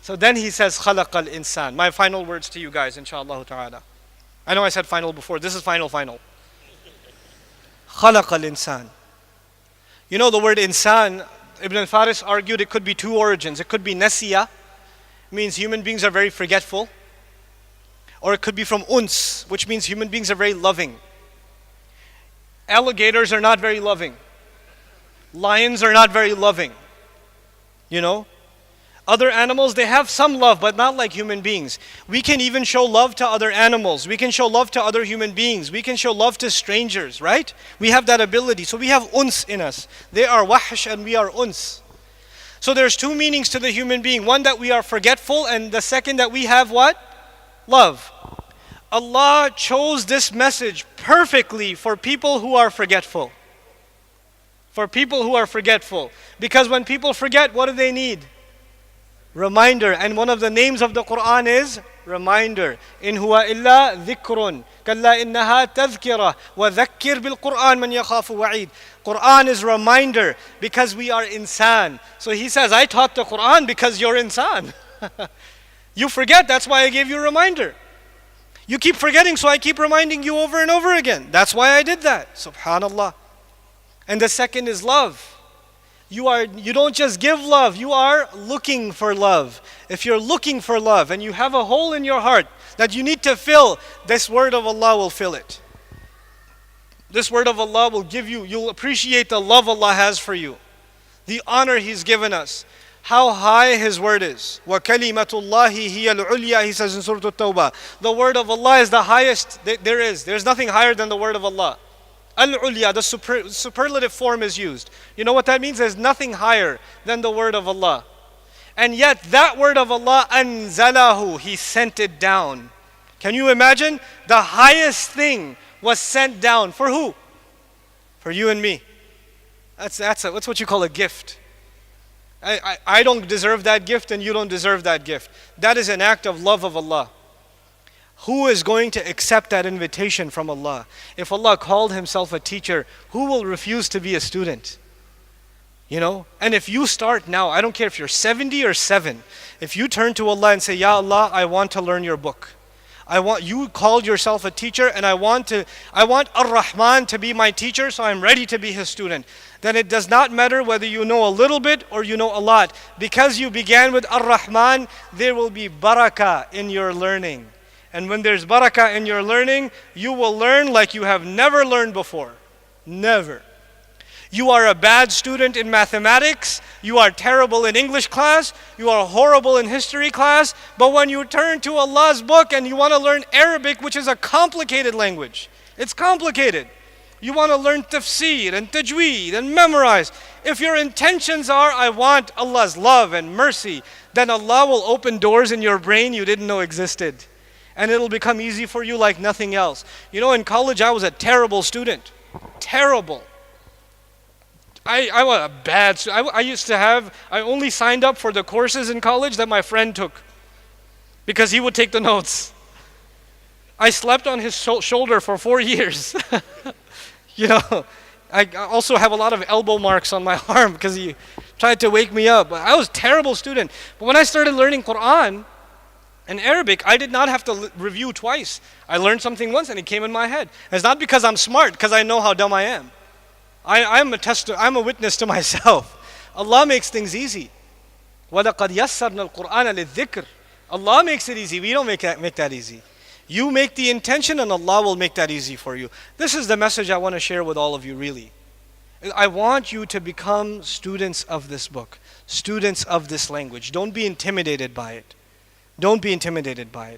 So then he says, خَلَقَ الْإِنسان. My final words to you guys, inshallah ta'ala. I know I said final before. This is final. خَلَقَ الْإِنسان. You know the word insan, Ibn al-Faris argued it could be two origins. It could be nasiya, means human beings are very forgetful. Or it could be from uns, which means human beings are very loving. Alligators are not very loving. Lions are not very loving. You know? Other animals, they have some love, but not like human beings. We can even show love to other animals. We can show love to other human beings. We can show love to strangers, right? We have that ability. So we have uns in us. They are wahsh and we are uns. So there's two meanings to the human being. One, that we are forgetful, and the second, that we have what? Love. Allah chose this message perfectly for people who are forgetful. For people who are forgetful. Because when people forget, what do they need? Reminder. And one of the names of the Quran is reminder. In huwa illa dhikrun. Kalla innaha tadhkira. Wa dhakkir bil Quran man yakhafu wa'id. Quran is reminder because we are insan. So he says, I taught the Quran because you're insan. You forget, that's why I gave you a reminder. You keep forgetting, so I keep reminding you over and over again. That's why I did that. Subhanallah. And the second is love. You don't just give love, you are looking for love. If you're looking for love and you have a hole in your heart that you need to fill, this word of Allah will fill it. This word of Allah will give you, you'll appreciate the love Allah has for you, the honor He's given us, how high His word is. وَكَلِمَةُ اللَّهِ هِيَ الْعُلْيَا, He says in Surah At-Tawbah. The word of Allah is the highest there is. There's nothing higher than the word of Allah. Al-Ulya, the superlative form is used. You know what that means? There's nothing higher than the word of Allah. And yet that word of Allah, anzalahu, He sent it down. Can you imagine? The highest thing was sent down. For who? For you and me. That's what you call a gift. I don't deserve that gift and you don't deserve that gift. That is an act of love of Allah. Who is going to accept that invitation from Allah? If Allah called Himself a teacher, who will refuse to be a student? You know? And if you start now, I don't care if you're 70 or 7, if you turn to Allah and say, Ya Allah, I want to learn your book. You called yourself a teacher and I want Ar-Rahman to be my teacher, so I'm ready to be his student. Then it does not matter whether you know a little bit or you know a lot. Because you began with Ar-Rahman, there will be barakah in your learning. And when there's barakah in your learning, you will learn like you have never learned before. Never. You are a bad student in mathematics, you are terrible in English class, you are horrible in history class, but when you turn to Allah's book and you want to learn Arabic, which is a complicated language, it's complicated. You want to learn tafsir and tajweed and memorize. If your intentions are, I want Allah's love and mercy, then Allah will open doors in your brain you didn't know existed. And it'll become easy for you like nothing else. You know, in college I was a terrible student. Terrible. I was a bad student. I only signed up for the courses in college that my friend took because he would take the notes. I slept on his shoulder for 4 years. You know, I also have a lot of elbow marks on my arm because he tried to wake me up. I was a terrible student. But when I started learning Quran and Arabic, I did not have to review twice. I learned something once and it came in my head. It's not because I'm smart, because I know how dumb I am. I'm a witness to myself. Allah makes things easy. وَلَقَدْ يَسَّرْنَا الْقُرْآنَ لِلذِّكْرِ. Allah makes it easy. We don't make that easy. You make the intention and Allah will make that easy for you. This is the message I want to share with all of you, really. I want you to become students of this book, students of this language. Don't be intimidated by it. Don't be intimidated by it.